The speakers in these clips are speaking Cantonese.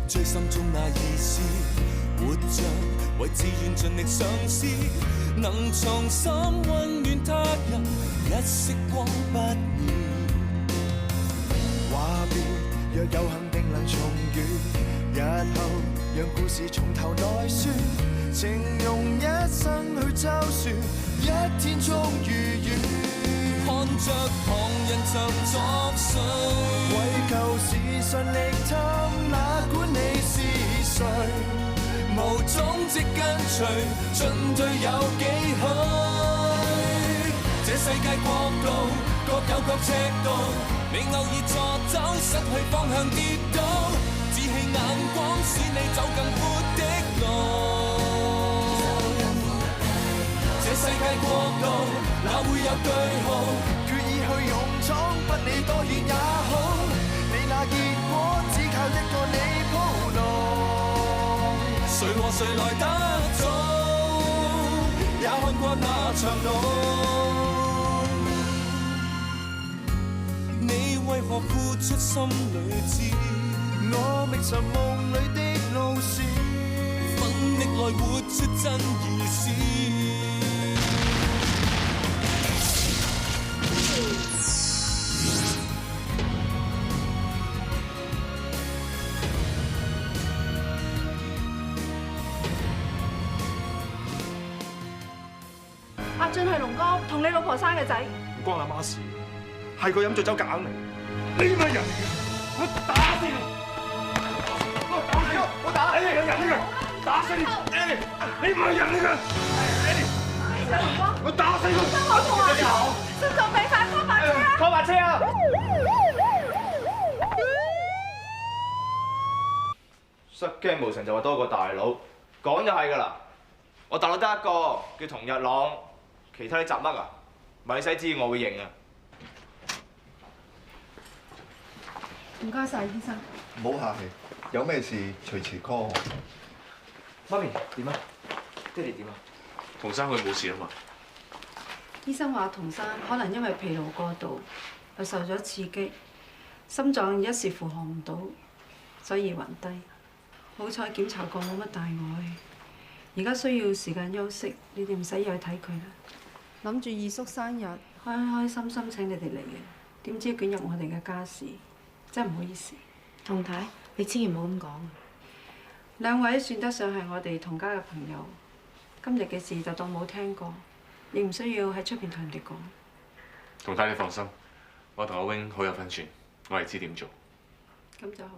最心中那意思，活着為自願盡力嘗試，能重新溫暖他人，一息光不滅。話別若有幸定能重遇，日後讓故事從頭來說，情用一生去周旋，一天終如願。看着旁人怎作祟，為舊事盡力探，哪管你是誰，無蹤跡跟隨，進退有幾許？這世界國度各有各尺度，你偶爾錯走，失去方向跌倒，志氣眼光使你走更闊的路。這世界國度哪會有句號？決意去勇闖，不理多遠也好。你那結果只靠一個你鋪路，誰和誰來得早，也看過那場路。你為何付出心裏知？我覓尋夢裏的路線，奮力來活出真意思。阿俊係龍哥同你老婆生嘅仔，唔關阿媽事，係個飲醉酒夾硬嚟。你乜人嚟嘅？我打死你！我打你！你係人嚟嘅，打死你！你唔係人嚟嘅！龍哥，我打死佢！心口痛啊！心臟病發，call白車啊！ call 白車啊！失驚無神就話多個大佬，講就係㗎啦。我大佬得一個，叫童日朗，其他啲雜乜啊？咪使知我會認啊！唔該晒，醫生。唔好客氣，有咩事隨時 call 我。媽咪點啊？爹哋點啊？童生佢冇事啊嘛？醫生話童生可能因為疲勞過度，又受咗刺激，心臟一時負荷唔到，所以暈低。好彩檢查過冇乜大礙，而家需要時間休息，你哋唔使又去睇佢啦。諗住二叔生日，開開心心請你哋嚟嘅，點知捲入我哋嘅家事，真係唔好意思。童太，你千祈唔好咁講。兩位算得上係我哋同家嘅朋友，今日嘅事就當冇聽過，亦唔需要喺出邊同人哋講。童太你放心，我同阿 wing 好有分寸，我係知點做。咁就好。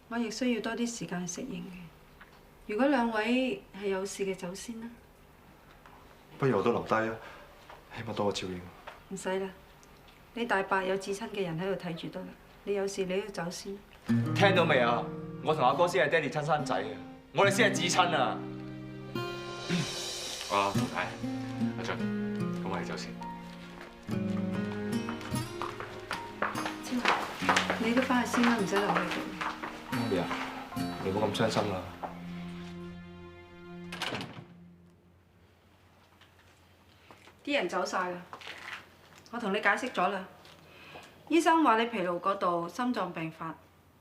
我亦需要多啲時間去適應嘅。如果兩位係有事嘅，走先啦。不如我都留低啊，起碼多個照應。唔使啦，你大伯有至親嘅人喺度睇住得啦。你有事你都走先。聽到未啊？我同阿哥先係爹哋親生仔啊，我哋先係至親啊！啊，童太，阿俊，咁我哋走先。超，你都翻去先啦，唔使留喺度。媽咪啊，你唔好咁傷心啦。啲人走晒啦，我同你解釋咗啦。醫生話你疲勞過度，心臟病發，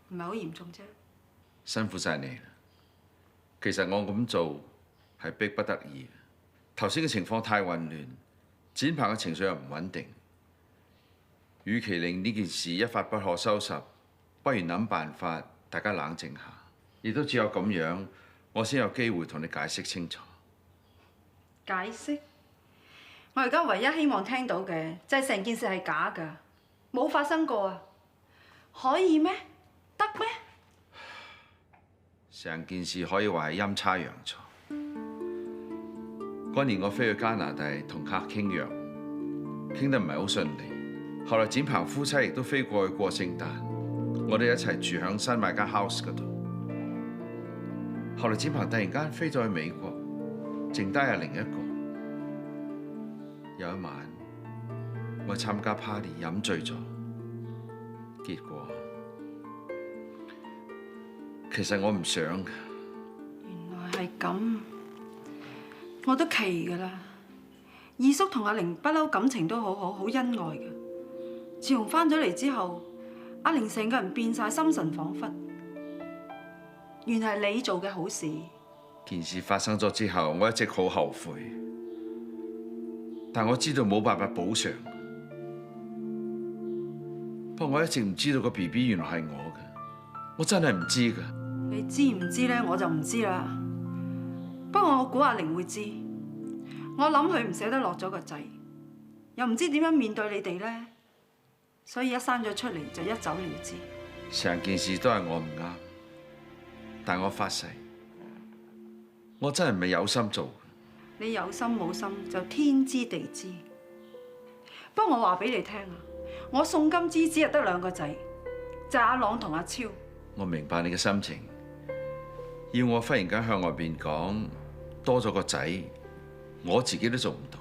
唔係好嚴重啫。辛苦晒你啦。其實我咁做係逼不得已。頭先嘅情況太混亂，展鵬嘅情緒又唔穩定。與其令呢件事一發不可收拾，不如諗辦法，大家冷靜下。亦都只有咁樣，我先有機會同你解釋清楚。解釋？我而家唯一希望聽到嘅就係成件事係假㗎，冇發生過啊！可以咩？得咩？成件事可以話係陰差陽錯。嗰年我飛去加拿大同客傾約，傾得唔係好順利。後來展鵬夫妻亦都飛過去過聖誕，我哋一齊住響新買間 house 嗰度。後來展鵬突然間飛咗去美國，剩低係另一個。有一晚，我參加 party 飲醉咗，結果其實我唔想㗎。原來係咁，我都奇㗎啦。二叔同阿玲不嬲感情都好好，好恩愛㗎。自從翻咗嚟之後，阿玲成個人變晒，心神恍惚。原來係你做嘅好事。件事發生咗之後，我一直好後悔，但我知道冇辦法補償。不過我一直唔知道個 BB 原來係我嘅，我真係唔知㗎。你知唔知咧？我就唔知啦。不過我估阿玲會知。我諗佢唔捨得落咗個仔，又唔知點樣面對你哋咧，所以一生咗出嚟就一走了之。成件事都係我唔啱，但我發誓，我真係唔係有心做。你有心冇心就天知地知。不過我話俾你聽啊，我宋金枝只係得2個仔，就係阿朗同阿超。我明白你嘅心情，要我忽然間向外邊講多咗個仔，我自己都做唔到。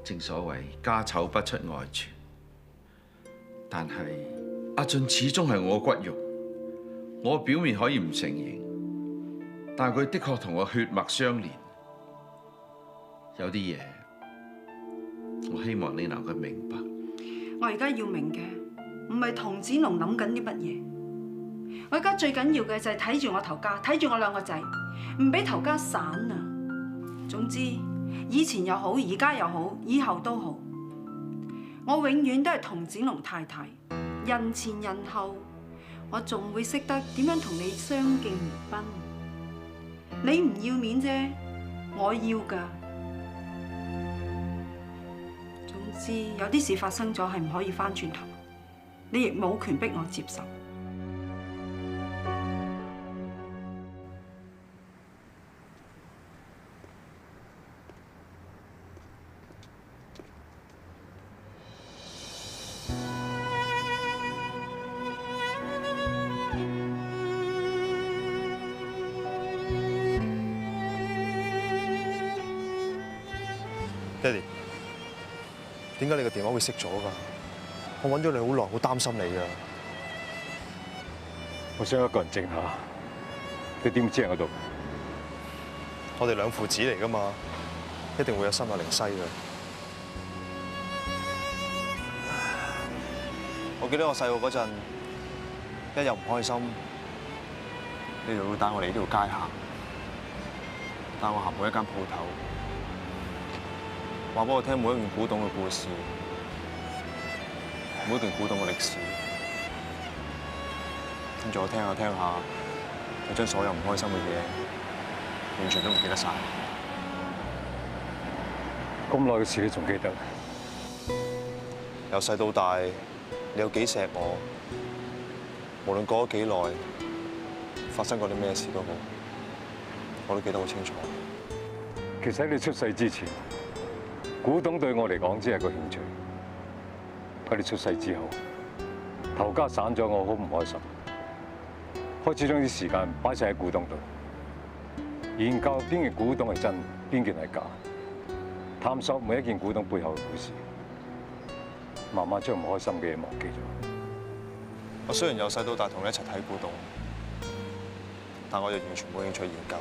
正所謂家醜不出外傳，但係阿俊始終係我骨肉，我表面可以唔承認，但係佢的確同我血脈相連。有啲嘢，我希望你能夠明白。我而家要明嘅唔係童子龍諗緊啲乜嘢，我而家最緊要嘅就係睇住我頭家，睇住我2個仔，唔俾頭家散啊！總之，以前又好，而家又好，以後都好，我永遠都係童子龍太太，人前人後，我仲會識得點樣同你相敬如賓。你唔要面啫，我要㗎。總之，有啲事發生咗係唔可以返轉頭，你亦冇權逼我接受。爹哋，點解你個電話會熄咗㗎？我揾咗你好耐，好擔心你㗎。我想一個人靜下，你點知喺嗰度？我哋2父子嚟㗎嘛，一定會有心有靈犀㗎。我記得我細個嗰陣，一日唔開心，你就會帶我嚟呢條街行，帶我行每一間鋪頭。話俾我聽每一件古董嘅故事，每一件古董嘅歷史，跟住我聽下聽下，我將所有唔開心嘅嘢完全都唔記得晒。咁耐嘅事你仲記得？由細到大，你有幾錫我，無論過咗幾耐，發生過啲咩事都好，我都記得好清楚。其實喺你出世之前，古董對我嚟講只係個興趣。喺你出世之後，頭家散咗，我好唔開心，開始將啲時間擺晒喺古董度，研究邊件古董係真，邊件係假，探索每一件古董背後嘅故事，慢慢將唔開心嘅嘢忘記咗。我雖然由細到大同你一齊睇古董，但我又完全冇興趣研究。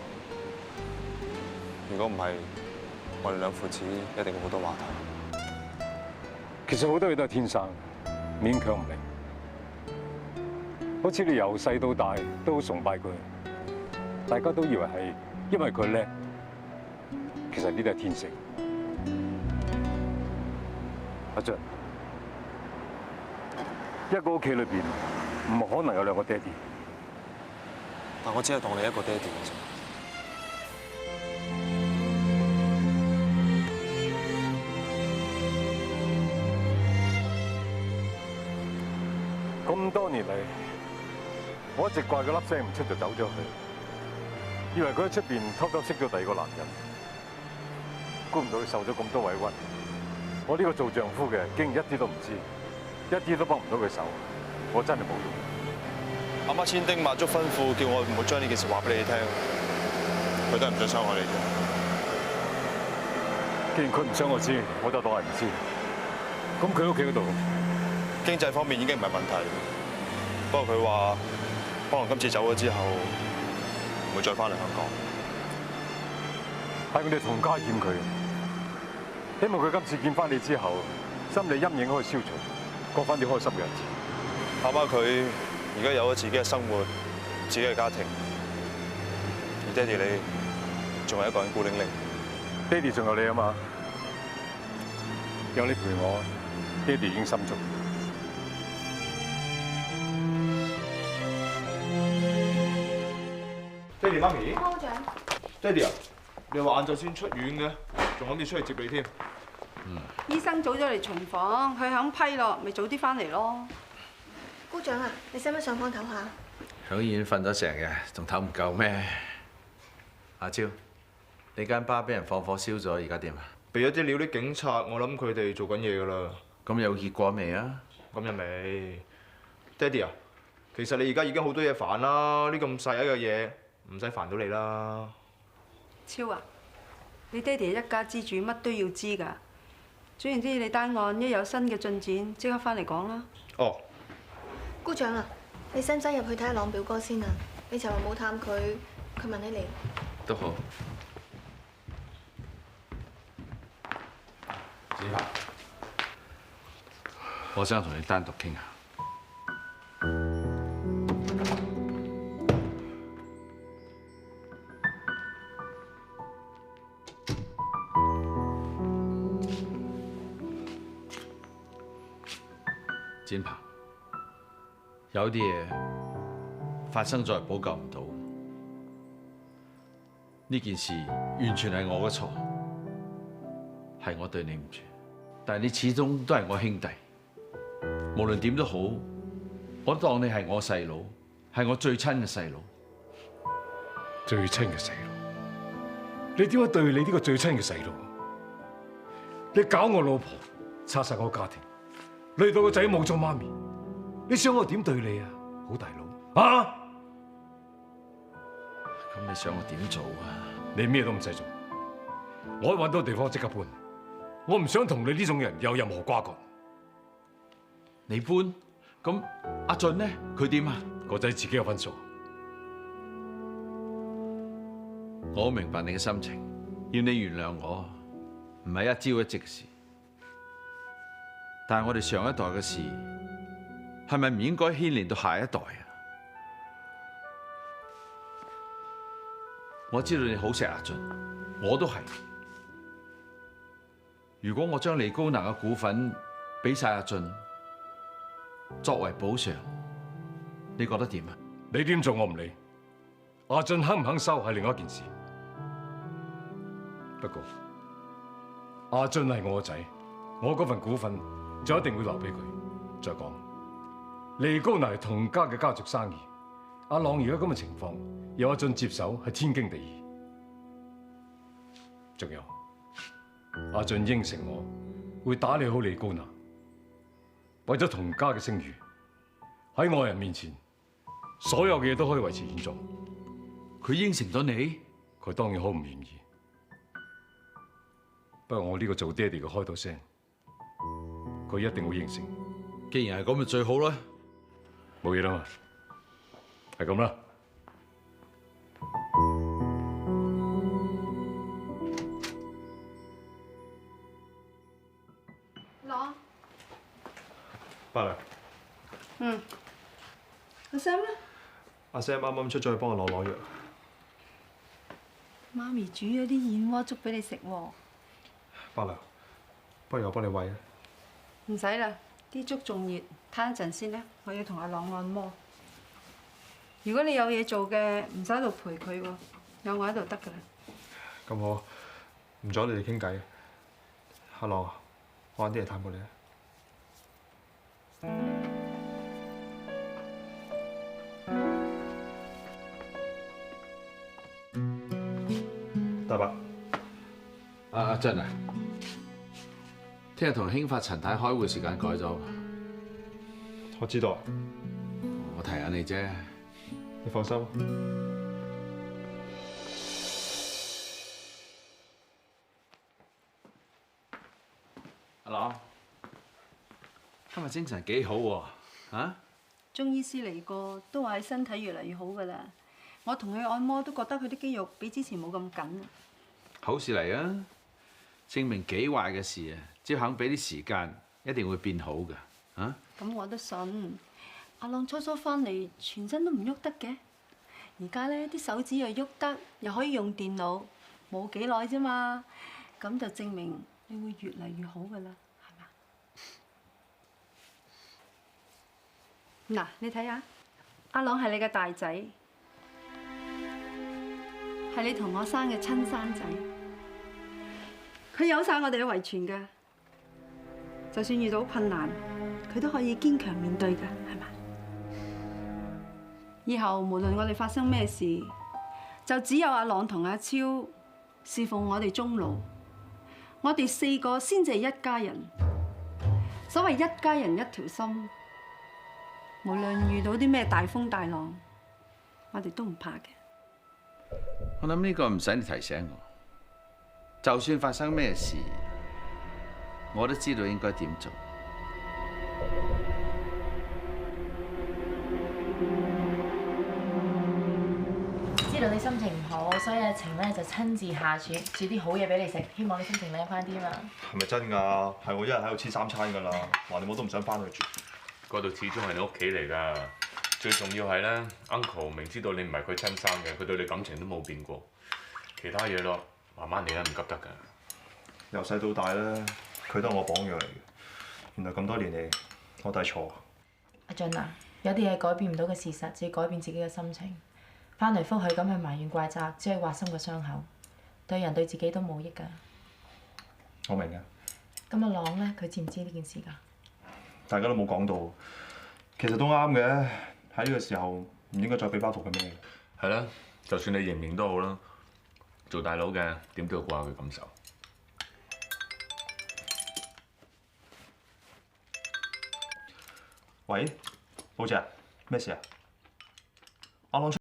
如果唔係，我哋2父子一定會好多話題。其實好多嘢都係天生，勉強唔嚟。好似你由細到大都好崇拜佢，大家都以為係因為佢叻，其實呢啲係天性。阿俊，一個屋企裏邊唔可能有2個爹哋，但我只係當你一個爹哋嘅啫。咁多年嚟，我一直掛佢粒聲唔出就走咗去，以為佢喺出邊偷偷識咗第2個男人，估唔到佢受咗咁多委屈。我呢個做丈夫嘅竟然一啲都唔知，一啲都幫唔到佢手，我真係冇用。阿媽千叮萬囑吩咐，叫我唔好將呢件事話俾你哋聽，佢都係唔想傷害你啫。既然佢唔想我知，我就當係唔知。咁佢屋企嗰度經濟方面已經唔係問題，不過佢話可能今次走咗之後，唔會再翻嚟香港。係我哋同家欠佢，希望佢今次見翻你之後，心理陰影可以消除，過翻啲開心嘅日子。阿媽佢而家有咗自己嘅生活，自己嘅家庭，爹哋你仲係一個人孤零零。爹哋仲有你啊嘛，有你陪我，爹哋已經心足。爹哋媽咪，科長，爹哋啊，你話晏晝先出院嘅，仲諗住出去接你添。醫生早咗嚟巡房，佢肯批咯，咪早啲翻嚟咯。姑丈啊，你使唔使上房唞下？響醫院瞓咗成日，仲唞唔夠咩？阿超，你間巴俾人放火燒咗，而家點啊？俾咗啲料啲警察，我諗佢哋做緊嘢㗎啦。咁有結果未啊？咁又未？爹哋啊，其實你而家已經好多嘢煩啦，呢咁細一個嘢唔使煩到你啦。超啊，你爹哋一家之主，乜都要知㗎。總言之，你單案一有新嘅進展，即刻翻嚟講啦。哦，姑丈啊，你使唔使入去睇下朗表哥先啊？你尋日冇探佢，佢問起你。都好。子華，我想同你單獨傾下。展鵬，有啲嘢發生咗係補救唔到。呢件事完全係我嘅錯，係我對你唔住。但係你始終都係我兄弟，無論點都好，我都當你係我細佬，係我最親嘅細佬。最親嘅細佬，你點解對你呢個最親嘅細佬？你搞我老婆，拆晒我家庭，累到個仔冇咗媽咪，你想我點對你啊，好大佬啊？咁你想我點做啊？你咩都唔使做，我揾到地方即刻搬。我唔想同你呢種人有任何瓜葛。你搬？咁阿俊呢？佢點啊？個仔自己有分數。我好明白你嘅心情，要你原諒我，唔係一朝一夕嘅事。但係我哋上一代嘅事，係咪唔應該牽連到下一代啊？我知道你好錫阿俊，我都係。如果我將利高能嘅股份俾晒阿俊，作為補償，你覺得點啊？你點做我唔理，阿俊肯唔肯收係另外一件事。不過阿俊係我個仔，我嗰份股份就一定會留俾佢。再講，利高能係同家嘅家族生意，阿朗而家咁嘅情況，由阿俊接手係天經地義。仲有，阿俊應承我會打理好利高能，為咗同家嘅聲譽，喺外人面前，所有嘅嘢都可以維持現狀。佢應承咗你，佢當然好唔願意。不過我呢個做爹哋嘅開到聲，佢一定會應承。既然係咁，咪最好啦。冇嘢啦嘛，係咁啦。攞。伯娘，阿 Sam 咧？阿 Sam 啱啱出咗去幫我攞藥。媽咪煮咗啲燕窩粥俾你食喎。伯娘，不如我幫你餵啊。唔使啦，啲粥仲熱，攤一陣先啦。我要同阿朗按摩。如果你有嘢做嘅，唔使喺度陪佢喎，有我喺度得㗎啦。咁好，唔阻你哋傾偈。阿朗，我揾啲嘢探過你啊。大伯，阿俊啊，聽日同興發陳太開會時間改咗，我知道，我提下你啫。你放心。阿朗，今日精神幾好喎？啊？中醫師嚟過，都話你身體越嚟越好㗎啦。我同佢按摩都覺得佢啲肌肉比之前冇咁緊。好事嚟啊！證明幾壞嘅事啊，只要肯俾啲時間，一定會變好㗎。啊？咁我都信。阿朗初初翻嚟，全身都唔喐得嘅，而家咧啲手指又喐得，又可以用電腦，冇幾耐啫嘛，咁就證明你會越嚟越好噶啦，係嘛？嗱，你睇下，阿朗係你嘅大仔，係你同我生嘅親生仔，佢有晒我哋嘅遺傳㗎，就算遇到困難，佢都可以堅強面對㗎，係嘛？以後無論我哋發生咩事，就只有阿朗同阿超侍奉我哋終老。我哋4個先至係一家人。所謂一家人一條心，無論遇到啲咩大風大浪，我哋都唔怕嘅。我諗呢個唔使你提醒我，就算發生咩事，我都知道應該點做。知道你心情唔好，所以阿晴咧就親自下廚煮啲好嘢俾你食，希望你心情靚翻啲嘛。係咪真㗎？係我一日喺度黐3餐㗎啦，話你我都唔想翻去住。嗰度始終係你屋企嚟㗎，最重要係咧，Uncle 明知道你唔係佢親生嘅，佢對你感情都冇變過。其他嘢咯，慢慢嚟啦，唔急得㗎。由細到大咧，佢都係我榜樣嚟嘅。原來咁多年嚟，我都係錯。阿俊啊，有啲嘢改變唔到嘅事實，就要改變自己嘅心情。翻嚟覆去咁去埋怨怪責，只係挖深個傷口，對人對自己都冇益㗎。我明嘅。咁阿朗咧，佢知唔知呢件事㗎？大家都冇講到，其實都啱嘅。喺呢個時候唔應該再俾包袱佢咩。係啦，就算你認唔認都好啦，做大佬嘅點都要顧下佢感受。喂，寶姐，咩事啊？阿朗出。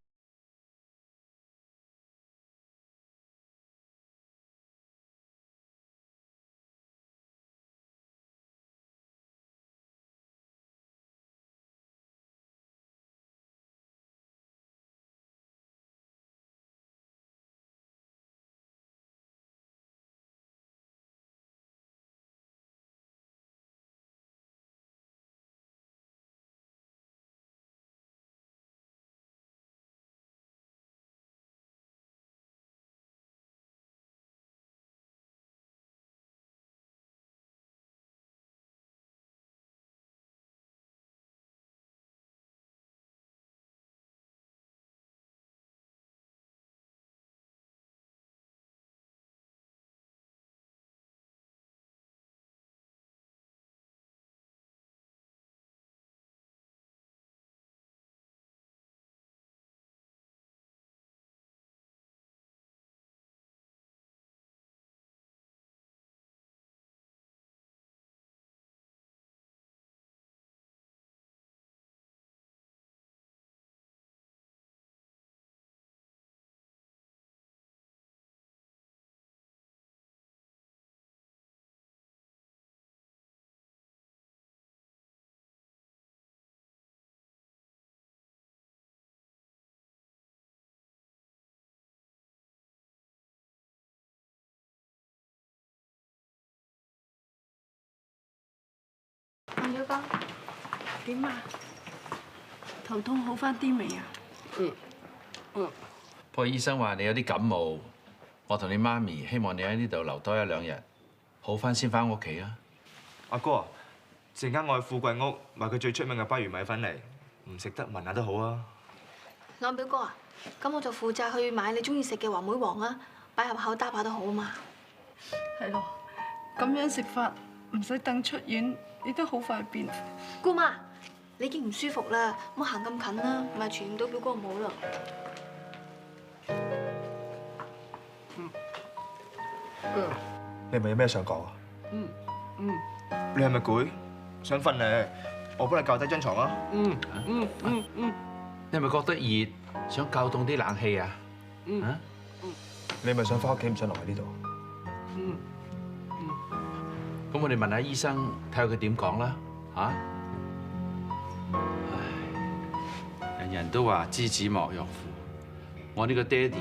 阿表哥，點啊？頭痛好翻啲未啊？不過醫生話你有啲感冒，我同你媽咪希望你喺呢度留多1、2日，好翻先翻屋企啊！阿哥啊，陣間我去富貴屋買佢最出名嘅鮑魚米粉嚟，唔食得聞下都好啊！朗表哥啊，咁我就負責去買你中意食嘅黃梅黃啊，擺入口嗒下都好啊嘛。係咯，咁樣食法唔使等出院，亦都好快變。姑媽，你已經唔舒服啦，唔好行咁近啦，唔係傳染到表哥唔好啦。你係咪有咩想講啊？你係咪攰？想瞓咧？我幫你校低張床啊！你係咪覺得熱，想校凍啲冷氣啊？啊？你係咪想翻屋企唔想留喺呢度？咁我哋問下醫生，睇下佢點講啦，嚇？唉，人人都話知子莫若父，我呢個爹哋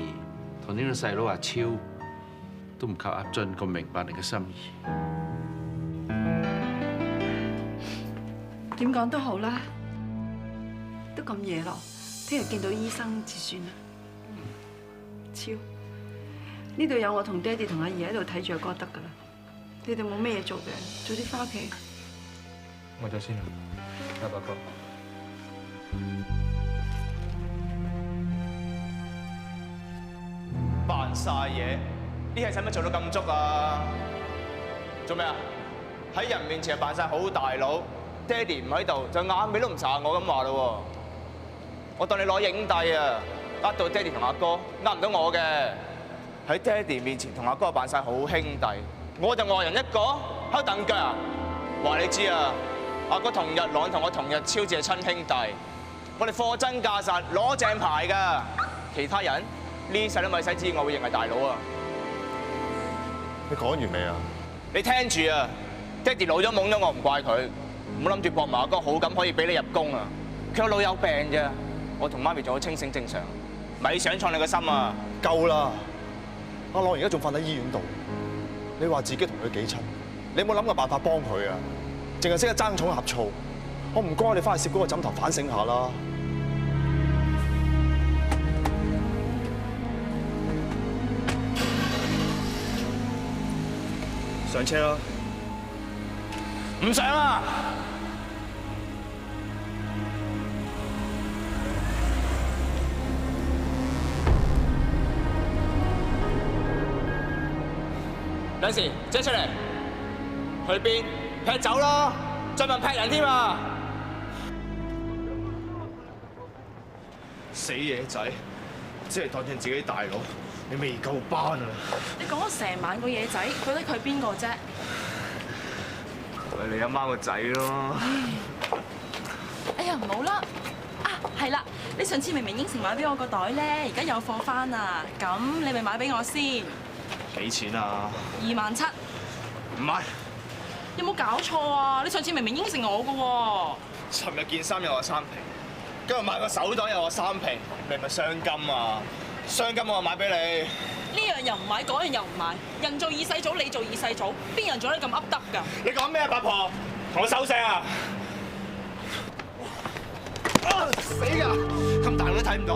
同呢個細佬阿超都唔及阿俊咁明白你嘅心意。點講都好啦，都咁夜咯，聽日見到醫生至算啦。超。呢度有我同爹哋同阿爺喺度睇住阿哥得㗎啦。你哋冇咩嘢做嘅，早啲翻屋企。我走先啦，阿伯哥。扮晒嘢，呢係使乜做到咁足啊？做咩啊？喺人面前扮晒好大佬，爹哋唔喺度就眼尾都唔睄我咁話咯喎！我當你攞影帝啊，呃到爹哋同阿哥，呃唔到我嘅。喺爹哋面前同阿哥扮晒好兄弟，我就外人一個，喺度蹬腳啊！話你知啊，阿哥同日朗同我同日超至係親兄弟，我哋貨真價實攞正牌㗎。其他人呢世都咪使知我會認係大佬啊！你講完未啊？你聽住啊！爹哋老咗懵咗，我唔怪佢，唔好諗住博埋阿哥好感可以俾你入宮啊！佢個腦有病啫，我同媽咪仲好清醒正常，咪想創你個心啊！夠啦！阿朗而家仲瞓喺醫院度，你話自己同佢幾親，你有冇諗過辦法幫佢啊？淨係識得爭寵呷醋，我唔該你翻去攝嗰個枕頭反省下啦。上車啦！唔上啊！等時，遮出嚟，去邊？劈走咯！再問劈人添啊！死野仔，只係當正自己大佬，你未夠班啊！你講咗成晚個野仔，覺得佢係邊個啫？係你阿媽個仔咯！哎呀，唔好啦！啊，係啦，你上次明明應承買俾我個袋咧，而家有貨翻啊！咁你咪買俾我先。幾錢啊？27,000。唔買。有冇搞錯啊？你上次明明應承我噶喎。尋日件衫有我3皮，今日買個手袋有我3皮，你係咪傷金啊？傷金我買俾你。呢樣又唔買，嗰樣又唔買，人做二世祖，你做二世祖，邊人做得咁噏得㗎？你講咩啊，八婆？同我收聲啊！死㗎！咁大我都睇唔到。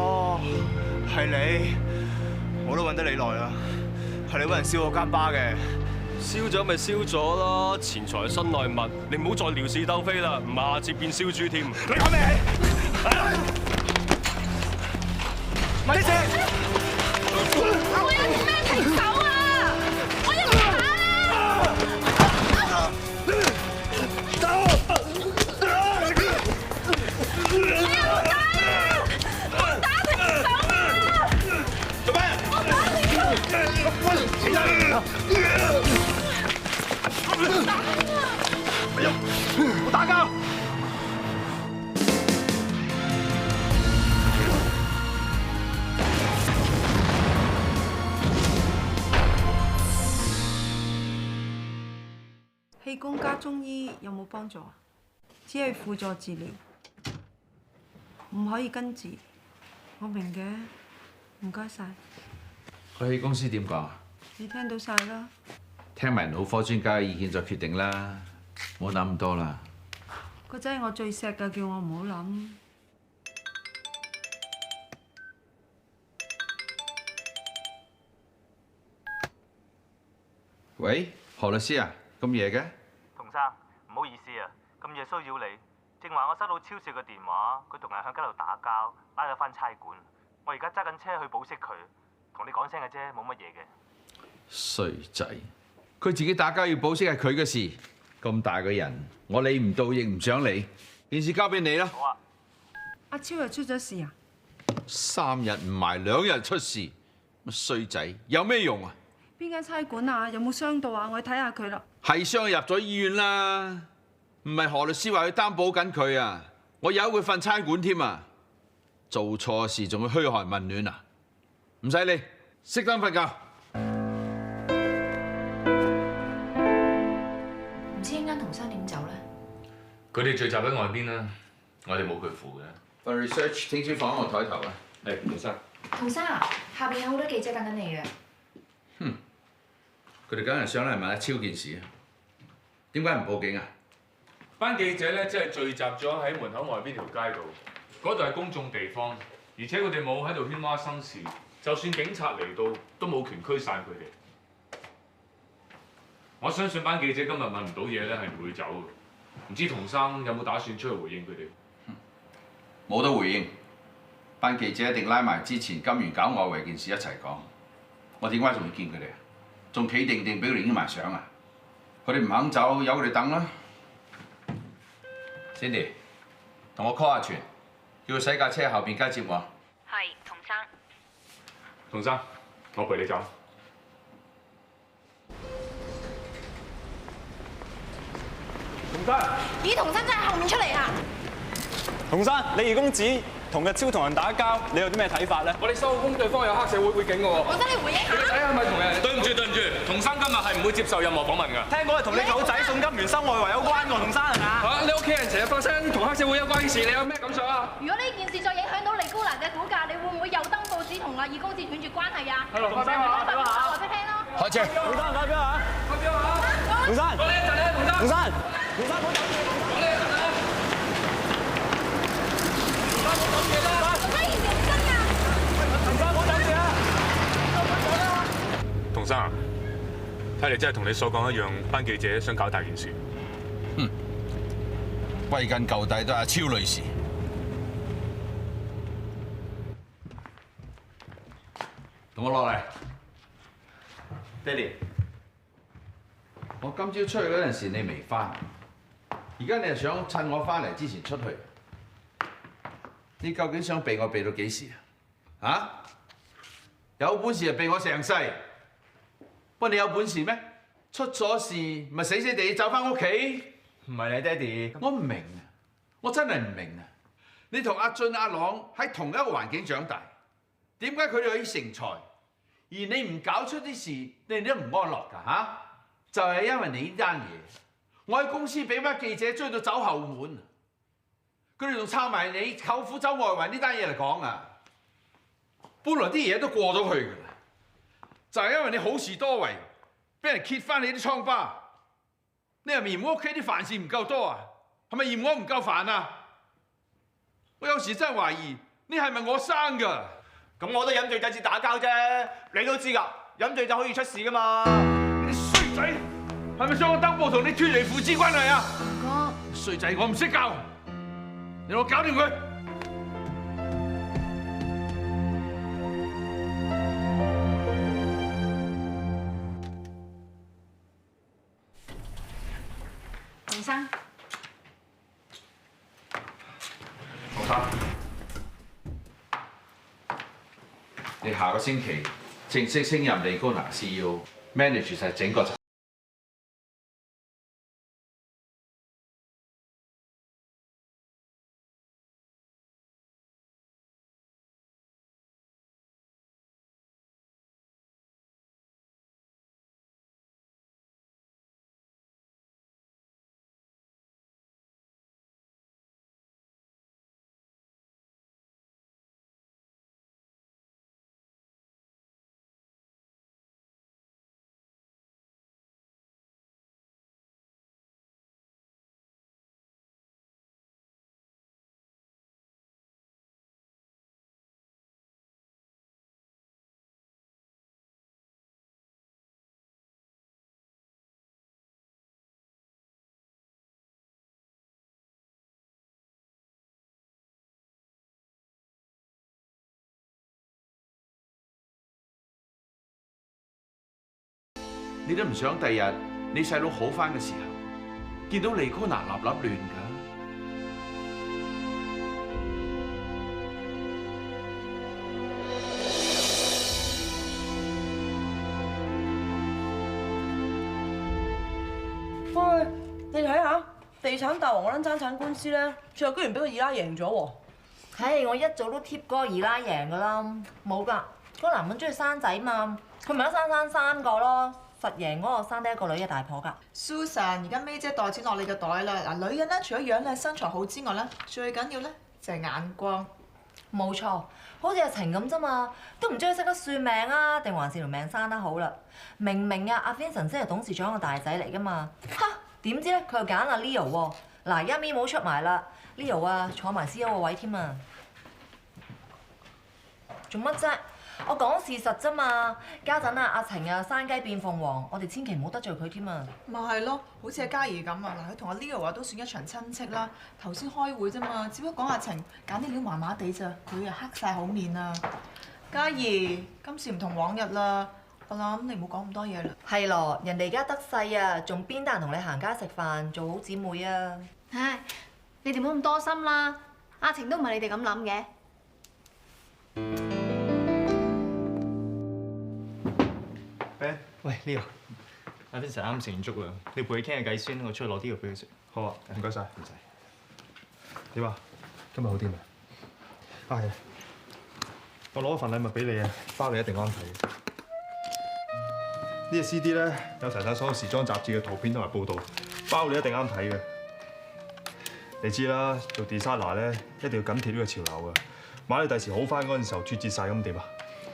哦，係你，我都揾得你耐啦。係你揾人燒我間巴嘅。燒咗咪燒咗咯，錢財身外物，你唔好再撩事鬥非啦，唔係下次變燒豬添。你講咩？咪住！我有啲咩停手啊！我要打啦！我打停手啊！做咩？我打停我打交！氣功加中醫有冇幫助啊？只係輔助治療，唔可以根治。我明嘅，唔該晒。個氣功師點講啊？你聽到晒啦。聽埋腦科專家嘅意見再決定啦，唔好諗咁多啦。個仔係我最錫㗎，叫我唔好諗。喂，何律師啊，咁夜嘅？童生，唔好意思啊，咁夜騷擾你。正話我收到超市嘅電話，佢同人喺街度打交，拉咗返差館。我而家揸緊車去保釋佢，同你講聲嘅啫，冇乜嘢嘅。衰仔，佢自己打交要保釋係佢嘅事，咁大個人，我理唔到亦唔想理，件事交俾你啦。好啊。阿超又出咗事啊？3日唔埋2日出事，乜衰仔有咩用啊？邊間差館啊？有冇傷到啊？我去睇下佢啦。係傷入咗醫院啦，唔係何律師話要擔保緊佢啊，我有佢瞓差館添啊！做錯事仲要噓寒問暖啊？唔使理，熄燈瞓覺。唔知陣間童生點走咧？佢哋聚集喺外邊啦，我哋冇佢符嘅。份 research 聽朝放喺我台頭啊！嚟，童生。童生啊，下邊有好多記者等緊你嘅。佢哋梗係上嚟問阿超件事啊？點解唔報警啊？班記者咧，即係聚集咗喺門口外邊條街度，嗰度係公眾地方，而且佢哋冇喺度喧嘩生事，就算警察嚟到都冇權驅散佢哋。我相信班記者今日問唔到嘢咧，係唔會走嘅。唔知童生有冇打算出去回應佢哋？冇得回應，班記者一定拉埋之前金源搞外圍件事一齊講。我點解仲要見佢哋啊？仲企定定俾佢哋影埋相啊？佢哋唔肯走，由佢哋等啦。Cindy， 同我 call 阿全，叫佢洗架車後邊街接我。係，童生。童生，我陪你走。童生，咦，童生真係後面出嚟啊！童生，李二公子同日超同人打交，你有啲咩睇法咧？我哋收工，對方有黑社會背景嘅喎。我等你回應下。你個仔係咪同人？對唔住，童生今日係唔會接受任何訪問㗎。聽講係同你狗仔宋金元收外圍有關喎，童生係咪啊？嚇！你屋企人成日發生同黑社會有關嘅事，你有咩感想啊？如果呢件事再影響到李高蘭嘅股價，你會唔會又登報紙同阿二公子斷絕關係啊？係咯，發表下，發表下。話俾聽咯。開車。童生，發表下。發表下。童生。講你一陣啊，童生。童生，童生，唔好走住。講你一陣啊。童生啊，睇嚟真係同你所講一樣，班記者想搞大件事。歸根究底都係阿超女士。同我落嚟，爹哋。我今朝出去嗰陣時你未翻，而家你又想趁我翻嚟之前出去，你究竟想避我避到幾時啊？啊？有本事就避我成世，不過你有本事咩？出咗事咪死死地走翻屋企？唔係你爹哋，我唔明啊！我真係唔明啊！你同阿俊、阿朗喺同一個環境長大，點解佢哋可以成才，而你唔搞出啲事，你哋都唔安樂㗎嚇？就係因為你呢單嘢，我喺公司俾班記者追到走後門，佢哋仲抄埋你舅父走外圍呢單嘢嚟講啊！本來啲嘢都過咗去㗎啦，就係因為你好事多為，俾人揭翻你啲瘡疤。你係咪嫌我屋企啲飯事唔夠多啊？係咪嫌我唔夠煩啊？我有時真係懷疑你係咪我生㗎？咁我都飲醉酒至打交啫，你都知㗎，飲醉酒可以出事㗎嘛。你衰仔，係咪想我登報同你脫離父子關係啊？哥，衰仔，我唔識教，你同我搞掂佢。童生，童生，你下個星期正式升任利高拿 CEO，manage 晒整個。你都唔想第日你細佬好翻嘅時候，見到利哥拿立立亂㗎。喂，你睇下地產大王嗰單爭產官司咧，最後居然俾個二奶贏咗喎！唉，我一早都貼嗰個二奶贏㗎啦，冇㗎，嗰個男人中意生仔嘛，佢咪一生三個咯。實贏嗰個生得一個女嘅大婆㗎。Susan，而家 May 姐袋錢落你個袋啦。嗱，女人咧除咗樣靚身材好之外咧，最緊要咧就係眼光。冇錯，好似阿晴咁啫嘛，都唔知佢識得算命啊，定還是條命生得好啦。明明啊，阿 Vincent 先係董事長個大仔嚟㗎嘛，哈！點知咧佢又揀阿 Leo 喎。嗱，而家 Memo 出埋啦 ，Leo 啊坐埋 CEO 個位添啊。做乜啫？我講事實啫嘛。家陣啊，阿晴啊生雞變鳳凰，我哋千祈唔好得罪佢添啊。咪係咯，好似阿嘉怡咁啊，嗱，佢同阿 Leo 啊都算一場親戚啦。頭先開會啫嘛，只不過講阿晴揀啲料麻麻地咋，佢啊黑晒口面啊。嘉怡，今次唔同往日啦，我諗你唔好講咁多嘢啦。係咯，人哋而家得勢啊，仲邊得閒同你行街食飯，做好姊妹啊？唉，你哋唔好咁多心啦，阿晴都唔係你哋咁諗嘅。喂 Leo，阿 Vincent 啱食完粥啦，你陪佢傾下偈先，我出去攞啲藥俾佢食。好啊，唔該晒。唔使。點啊？今日好啲未？啊係，我攞份禮物俾你啊，包你一定啱睇。呢隻 CD 咧有齊晒所有時裝雜誌嘅圖片同埋報導，包你一定啱睇嘅。你知啦，做 designer 咧一定要緊貼呢個潮流㗎，萬一第時好翻嗰陣時候脫節晒咁點啊？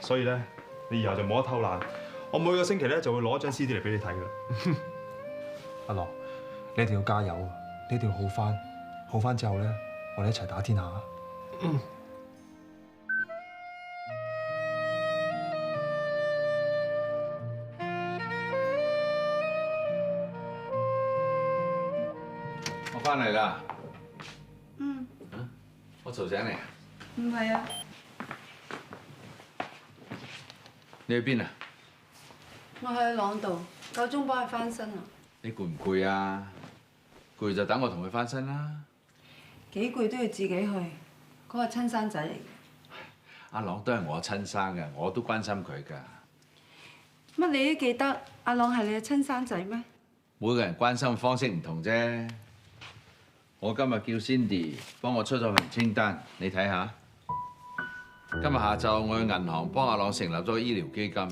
所以咧，你以後就冇得偷懶。我每個星期咧就會攞一張 CD 嚟俾你睇㗎。阿樂，你一定要加油啊！你一定要好翻，好翻之後咧，我哋一齊打天下。我翻嚟啦。嗯。我嘈醒你啊？唔係啊。你去邊啊？我喺朗度，夠鐘幫佢翻身啊！你攰唔攰啊？攰就等我同佢翻身啦。幾攰都要自己去，嗰個親生仔嚟嘅。阿朗都係我親生嘅，我都關心佢㗎。乜你都記得阿朗係你嘅親生仔咩？每個人關心嘅方式唔同啫。我今日叫 Cindy 幫我出咗份清單，你睇下。今日下晝我去銀行幫阿朗成立咗個醫療基金。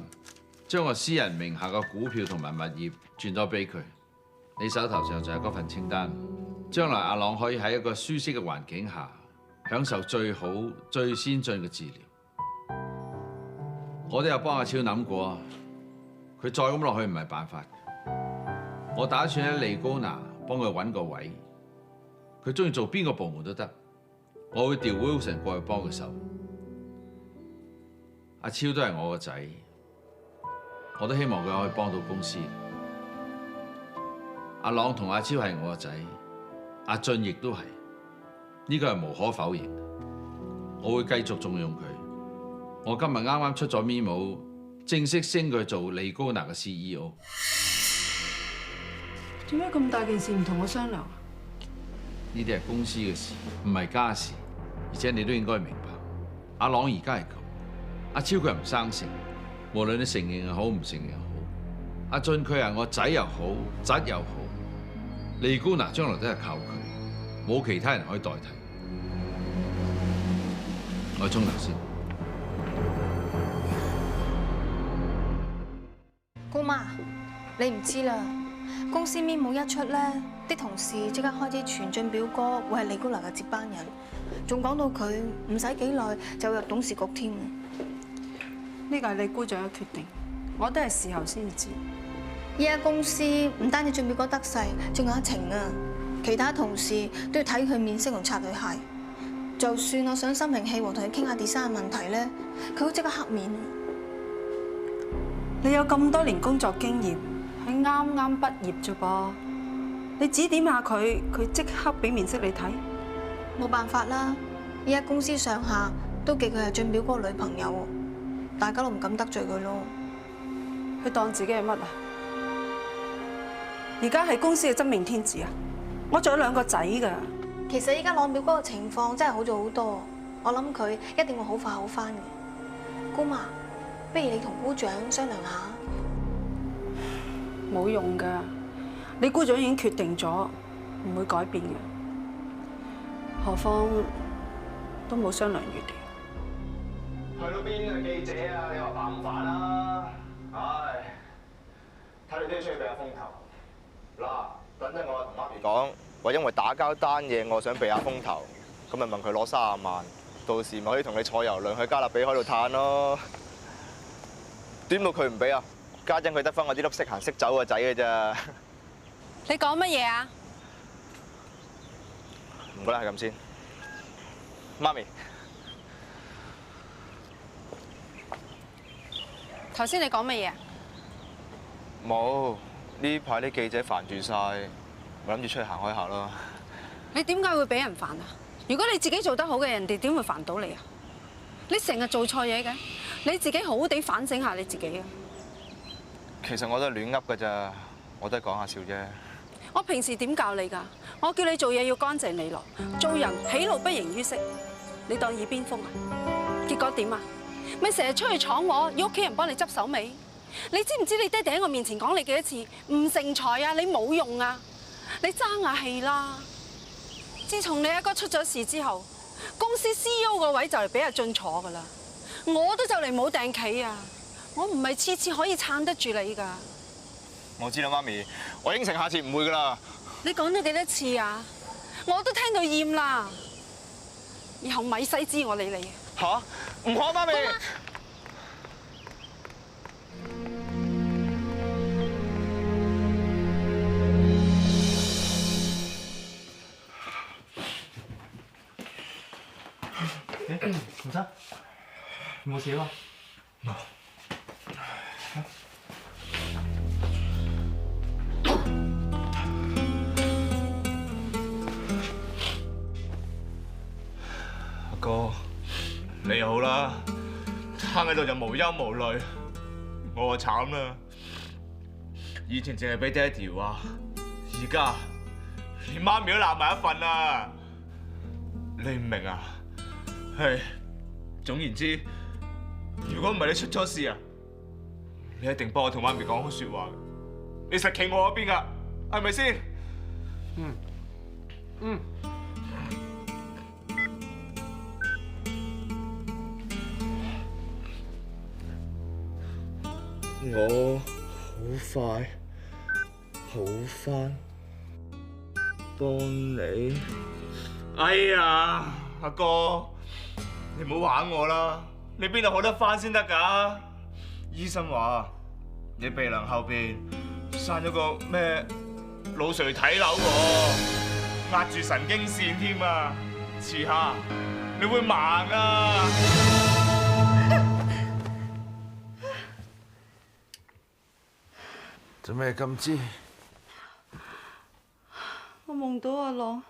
將我私人名下嘅股票同埋物業轉咗俾佢，你手頭上就係嗰份清單。將來阿朗可以喺一個舒適嘅環境下，享受最好、最先進嘅治療。我都有幫阿超諗過，佢再咁落去唔係辦法。我打算喺利高拿幫佢揾個位，佢中意做邊個部門都得，我會調 Wilson 過去幫佢手。阿超都係我個仔。我都希望佢可以幫到公司。阿朗同阿超係我個仔，阿俊亦都係，呢個係無可否認。我會繼續重用佢。我今日啱啱出咗 memo， 正式升佢做利高拿嘅 CEO。做咩咁大件事唔同我商量？呢啲係公司嘅事，唔係家事，而且你都應該明白。阿朗而家係咁，阿超佢唔生性。無論你承認又好，唔承認又好，阿俊佢係我仔又好，侄又好，利高拿將來都係靠佢，冇其他人可以代替。我去沖涼先。姑媽，你唔知啦，公司 memo 一出咧，啲同事即刻開始傳進表哥會係利高拿嘅接班人，仲講到佢唔使幾耐就入董事局添。呢個係你姑丈嘅決定，我都係事後先知。依家公司唔單止進表哥得勢，仲有阿晴啊，其他同事都要睇佢面色同擦對鞋。就算我想心平氣和同佢傾下 design 嘅問題咧，佢都即刻黑面。你有咁多年工作經驗，佢啱啱畢業啫噃，你指點下佢，佢即刻俾面色你睇？冇辦法啦，依家公司上下都記佢係進表哥女朋友。大家都唔敢得罪佢咯。佢當自己係乜啊？而家係公司嘅真命天子啊！我仲有2個仔㗎。其實依家朗表哥嘅情況真係好咗好多，我諗佢一定會好快好返嘅。姑媽，不如你同姑丈商量下。冇用㗎，你姑丈已經決定咗，唔會改變嘅。何況都冇商量餘地。去到邊嘅記者啊？你話煩唔煩啊？唉，睇你都要出去俾下風頭。嗱，等陣我同媽咪講，話因為打交單嘢，我想避下風頭，咁咪問佢攞30萬，到時咪可以同你坐郵輪去加勒比海度嘆咯。點到佢唔俾啊？家陣佢得返我啲粒識行識走嘅仔嘅咋。你講乜嘢啊？唔該啦，係咁先。媽咪。頭先你講乜嘢啊？冇，呢排啲記者煩住晒，咪諗住出去行開下咯。你點解會俾人煩啊？如果你自己做得好嘅，人哋點會煩到你啊？你成日做錯嘢嘅，你自己好好地反省下你自己啊！其實我都係亂噏㗎咋，我都係講下笑啫。我平時點教你㗎？我叫你做嘢要乾淨利落，做人喜怒不形於色。你當耳邊風啊？結果點啊？咪成日出去闖禍，要屋企人幫你執手尾。你知唔知你爹哋喺我面前講你幾多次唔成才啊？你冇用啊！你爭下氣啦！自從你阿哥出咗事之後，公司 CEO 個位就嚟俾阿俊坐㗎啦，我都就嚟冇訂企啊！我唔係次次可以撐得住你㗎。我知啦，媽咪，我應承下次唔會㗎啦。你講咗幾多次啊？我都聽到厭啦。以後咪使知我理你。吓？唔可，媽咪。洪生，有冇事啊？冇。阿哥，你好啦，攤喺度就無憂無慮，我就慘啦。以前淨係俾爹哋話，而家連媽咪都鬧埋一份啦。你唔明啊？係，總言之，如果唔係你出咗事啊，你一定幫我同媽咪講好説話。你實企我嗰邊㗎，係咪先？我好快好返，幫你。哎呀，阿哥，你唔好玩我啦！你邊度好得返先得㗎？醫生話你鼻梁後邊生咗個咩腦垂體瘤喎，壓住神經線添啊！遲下你會盲啊！做咩咁知？我夢到阿朗，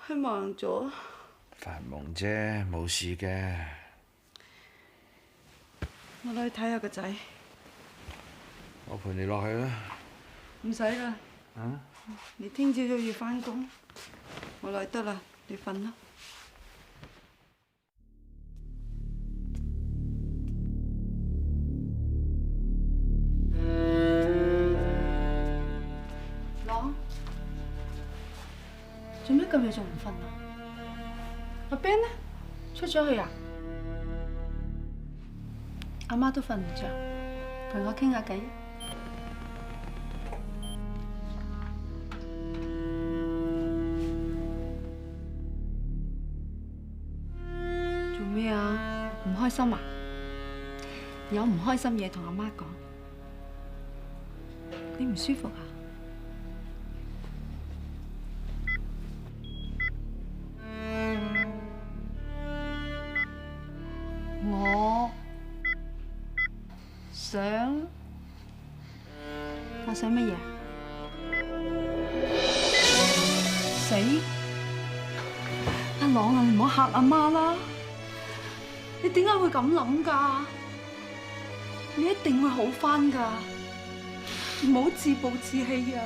佢盲咗。發夢啫，冇事嘅。我落去睇下個仔。我陪你落去啦。唔使啦。你聽朝都要返工，我落去得啦，你瞓啦。朗，做咩咁夜仲唔瞓啊？阿 Ben 呢？出咗去啊？阿媽都瞓唔着，陪我傾下偈。做咩啊？唔開心啊？有唔開心嘢同阿媽講。你唔舒服啊？我想乜嘢？死！阿朗啊，你唔好嚇阿媽啦！你點解會咁諗㗎？你一定會好返㗎，唔好自暴自棄啊！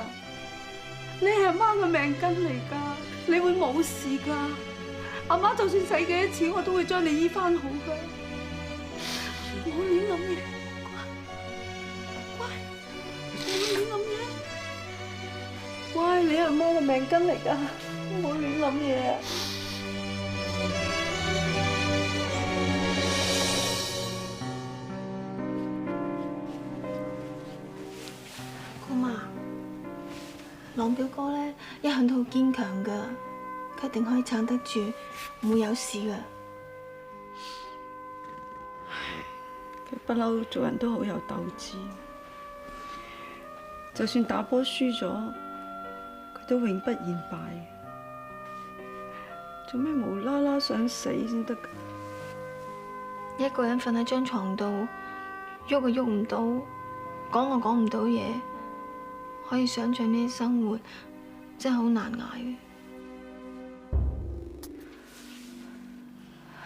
你係阿媽嘅命根嚟㗎，你會冇事㗎。阿媽就算使幾多錢，我都會將你醫返好㗎。唔好亂諗嘢。乖，你係媽嘅命根嚟㗎，唔好亂諗嘢啊！姑媽，朗表哥咧一向都好堅強㗎，佢一定可以撐得住，唔會有事㗎。佢不嬲做人都好有鬥志，就算打波輸咗，都永不言敗，做咩無啦啦想死先得㗎？一個人瞓喺張床度，喐又喐唔到，講又講唔到嘢，可以想象呢啲生活真係好難捱嘅。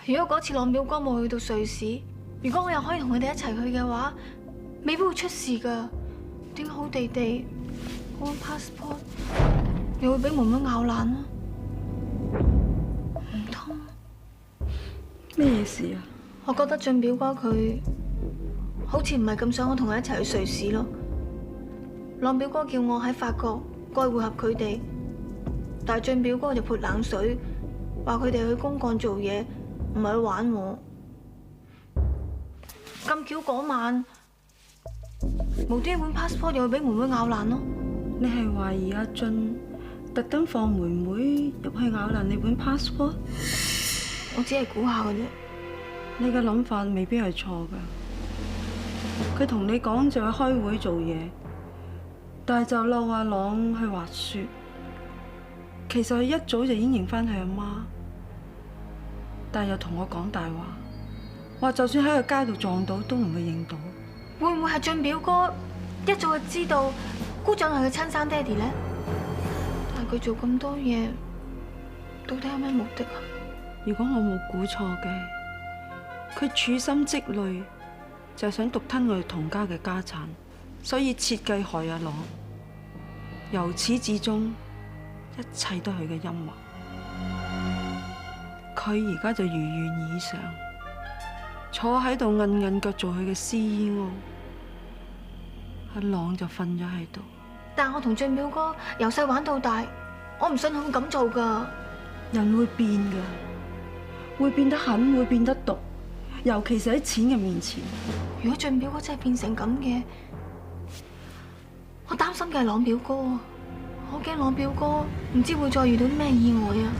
如果嗰次朗表哥冇去到瑞士，如果我又可以同佢哋一齊去嘅話，未必會出事㗎。點解好地地嗰本 passport 又會俾妹妹咬爛啊？唔通咩嘢事啊？我覺得俊表哥佢好似唔係咁想我同佢一齊去瑞士咯。朗表哥叫我喺法國過去會合佢哋，但係俊表哥就潑冷水，話佢哋去公幹做嘢，唔係去玩我。咁巧嗰晚無端本 passport 又會俾妹妹咬爛咯。你係懷疑阿俊特登放妹妹入去咬爛你本 passport？ 我只係估下嘅啫。你嘅諗法未必係錯㗎。佢同你講就去開會做嘢，但係就嬲阿朗去滑雪。其實佢一早就已經認翻佢阿媽，但係又同我講大話，話就算喺個街度撞到都唔會認到。會唔會係俊表哥一早就知道姑丈係佢親生爹哋咧？但係佢做咁多嘢，到底有咩目的啊？如果我冇估錯嘅，佢處心積慮就係想獨吞我哋童家嘅家產，所以設計害阿朗。由始至終，一切都係佢嘅陰謀。佢而家就如願以償，坐喺度韌韌腳做佢嘅 CEO， 阿朗就瞓咗喺度。但我同俊表哥由細玩到大，我唔信佢會咁做噶。人會變噶，會變得狠，會變得毒，尤其是喺錢嘅面前。如果俊表哥真係變成咁嘅，我擔心嘅係朗表哥啊！我驚朗表哥唔知會再遇到啲咩意外啊！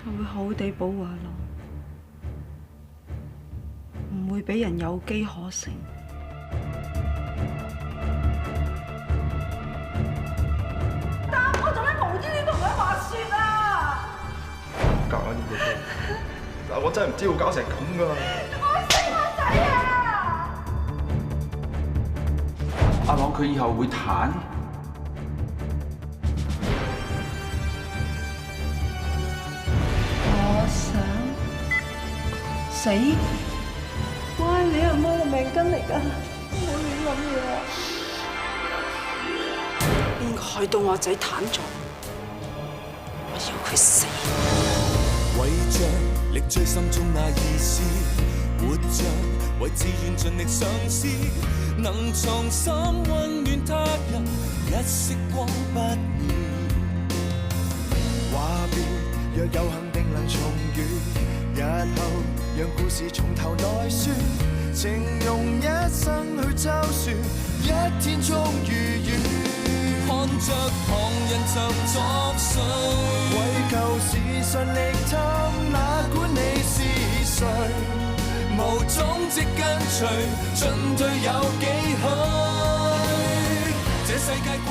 我會好好地保護阿朗，唔會俾人有機可乘。但我做咩無端端同佢滑雪啊？搞緊呢個波，但我真係唔知會搞成咁噶。我死我仔啊！阿朗佢以後會彈？我想死？喂，你阿媽嘅命根嚟㗎，唔好亂諗嘢啊！邊個害到我仔彈咗？我要佢死！為着力追心中那意思，活着為志願盡力嘗試，能藏心溫暖他人，一息光不滅。話別若有幸定能重遇，日後讓故事從頭來說，情用一生去周旋，一天終如雨。看着旁人怎作祟，為求時順力探，哪管你是誰，無蹤跡跟隨，進退有幾許？這世界過